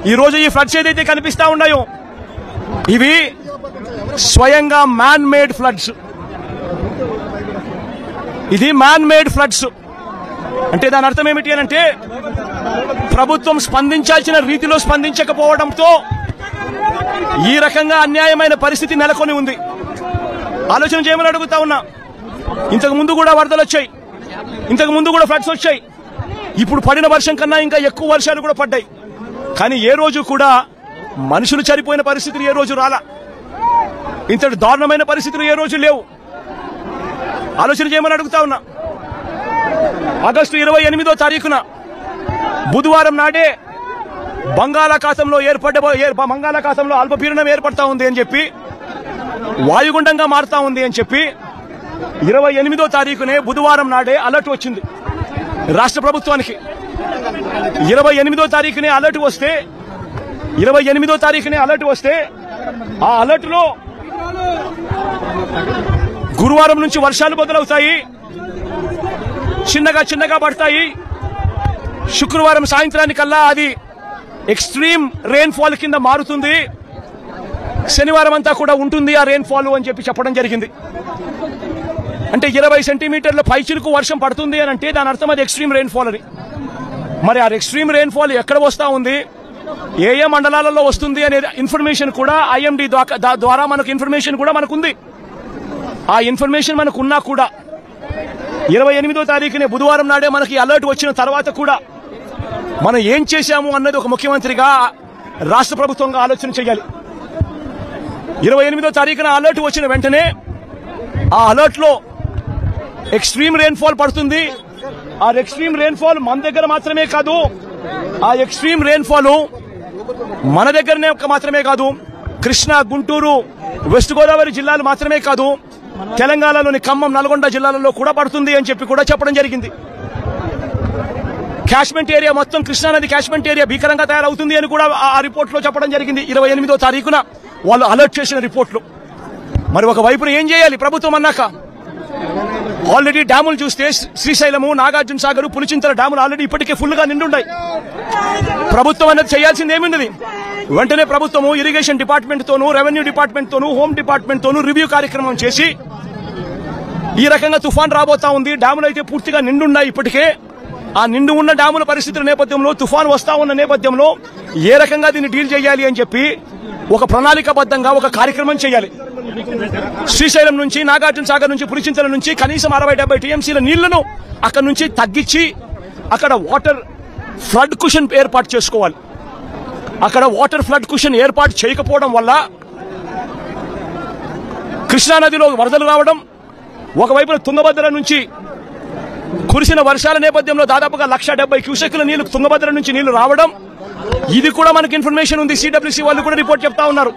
ఈ రోజు ఈ ఫ్లడ్స్ ఏదైతే కనిపిస్తా ఉన్నాయో ఇవి స్వయంగా మ్యాన్ మేడ్ ఫ్లడ్స్. ఇది మ్యాన్ మేడ్ ఫ్లడ్స్ అంటే దాని అర్థం ఏమిటి అని అంటే ప్రభుత్వం స్పందించాల్సిన రీతిలో స్పందించకపోవడంతో ఈ రకంగా అన్యాయమైన పరిస్థితి నెలకొని ఉంది. ఆలోచన చేయమని అడుగుతా ఉన్నా. ఇంతకు ముందు కూడా వరదలు వచ్చాయి, ఇంతకు ముందు కూడా ఫ్లడ్స్ వచ్చాయి. ఇప్పుడు పడిన వర్షం కన్నా ఇంకా ఎక్కువ వర్షాలు కూడా పడ్డాయి. కానీ ఏ రోజు కూడా మనుషులు చనిపోయిన పరిస్థితులు ఏ రోజు రాలా. ఇంతటి దారుణమైన పరిస్థితులు ఏ రోజు లేవు. ఆలోచన చేయమని అడుగుతా ఉన్నా. ఆగస్టు 28వ తారీఖున బుధవారం నాడే బంగాళాఖాతంలో అల్పపీడనం ఏర్పడతా ఉంది అని చెప్పి, వాయుగుండంగా మారుతా ఉంది అని చెప్పి 28వ తారీఖునే బుధవారం నాడే అలర్ట్ వచ్చింది రాష్ట్ర ప్రభుత్వానికి. 28వ తారీఖునే అలర్ట్ వస్తే ఆ అలర్ట్ లో గురువారం నుంచి వర్షాలు మొదలవుతాయి, చిన్నగా పడతాయి. శుక్రవారం సాయంత్రానికల్లా అది ఎక్స్ట్రీమ్ రెయిన్ ఫాల్ కింద మారుతుంది. శనివారం అంతా కూడా ఉంటుంది ఆ రెయిన్ ఫాల్ అని చెప్పి చెప్పడం జరిగింది. అంటే 20 సెంటీమీటర్ల పైచిలుకు వర్షం పడుతుంది అని అంటే దాని అర్థం అది ఎక్స్ట్రీమ్ రెయిన్ ఫాల్ అని. మరి ఆ ఎక్స్ట్రీమ్ రెయిన్ ఫాల్ ఎక్కడ వస్తా ఉంది, ఏ మండలాలలో వస్తుంది అనే ఇన్ఫర్మేషన్ కూడా ఐఎండీ ద్వారా మనకు ఇన్ఫర్మేషన్ కూడా మనకుంది. ఆ ఇన్ఫర్మేషన్ మనకున్నా కూడా 28వ తారీఖునే బుధవారం నాడే మనకి అలర్ట్ వచ్చిన తర్వాత కూడా మనం ఏం చేశాము అన్నది ఒక ముఖ్యమంత్రిగా రాష్ట్ర ప్రభుత్వంగా ఆలోచన చేయాలి. 28వ తారీఖున అలర్ట్ వచ్చిన వెంటనే ఆ అలర్ట్ లో ఎక్స్ట్రీమ్ రెయిన్ ఫాల్ పడుతుంది. ఆ ఎక్స్ట్రీమ్ రెయిన్ ఫాల్ మన దగ్గర మాత్రమే కాదు, ఆ ఎక్స్ట్రీమ్ రెయిన్ ఫాల్ మన దగ్గరనే మాత్రమే కాదు, కృష్ణా, గుంటూరు, వెస్ట్ గోదావరి జిల్లాలు మాత్రమే కాదు, తెలంగాణలోని ఖమ్మం, నల్గొండ జిల్లాలలో కూడా పడుతుంది అని చెప్పి కూడా చెప్పడం జరిగింది. క్యాష్మెంట్ ఏరియా మొత్తం కృష్ణానది క్యాష్మెంట్ ఏరియా భీకరంగా తయారవుతుంది అని కూడా ఆ రిపోర్ట్ లో చెప్పడం జరిగింది 28వ తారీఖున వాళ్ళు అలర్ట్ చేసిన రిపోర్ట్లు. మరి ఒక వైపున ఏం చేయాలి ప్రభుత్వం అన్నాక? ఆల్రెడీ డ్యాములు చూస్తే శ్రీశైలము, నాగార్జున సాగర్, పులిచింతల డ్యాములు ఆల్రెడీ ఇప్పటికే ఫుల్ గా నిండున్నాయి. ప్రభుత్వం అనేది చేయాల్సింది ఏముంది? వెంటనే ప్రభుత్వము ఇరిగేషన్ డిపార్ట్మెంట్ తోనూ, రెవెన్యూ డిపార్ట్మెంట్ తోనూ, హోమ్ డిపార్ట్మెంట్ తోనూ రివ్యూ కార్యక్రమం చేసి ఈ రకంగా తుఫాన్ రాబోతా ఉంది, డ్యాములు అయితే పూర్తిగా నిండున్నాయి ఇప్పటికే, ఆ నిండు ఉన్న డ్యాముల పరిస్థితుల నేపథ్యంలో తుఫాన్ వస్తా ఉన్న నేపథ్యంలో ఏ రకంగా దీన్ని డీల్ చేయాలి అని చెప్పి ఒక ప్రణాళికాబద్ధంగా ఒక కార్యక్రమం చేయాలి. శ్రీశైలం నుంచి, నాగార్జున సాగర్ నుంచి, పులిచింతల నుంచి కనీసం 60-70 టీఎంసీల నీళ్లను అక్కడి నుంచి తగ్గించి అక్కడ వాటర్ ఫ్లడ్ కుషన్ ఏర్పాటు చేసుకోవాలి. అక్కడ వాటర్ ఫ్లడ్ కుషన్ ఏర్పాటు చేయకపోవడం వల్ల కృష్ణానదిలో వరదలు రావడం, ఒకవైపున తుంగభద్ర నుంచి కురిసిన వర్షాల నేపథ్యంలో దాదాపుగా 170 క్యూసెక్ల నీళ్లు తుంగభద్ర నుంచి నీళ్లు రావడం, ఇది కూడా మనకి ఇన్ఫర్మేషన్ ఉంది. సిడబ్ల్యూసీ వాళ్ళు కూడా రిపోర్ట్ చెప్తా ఉన్నారు.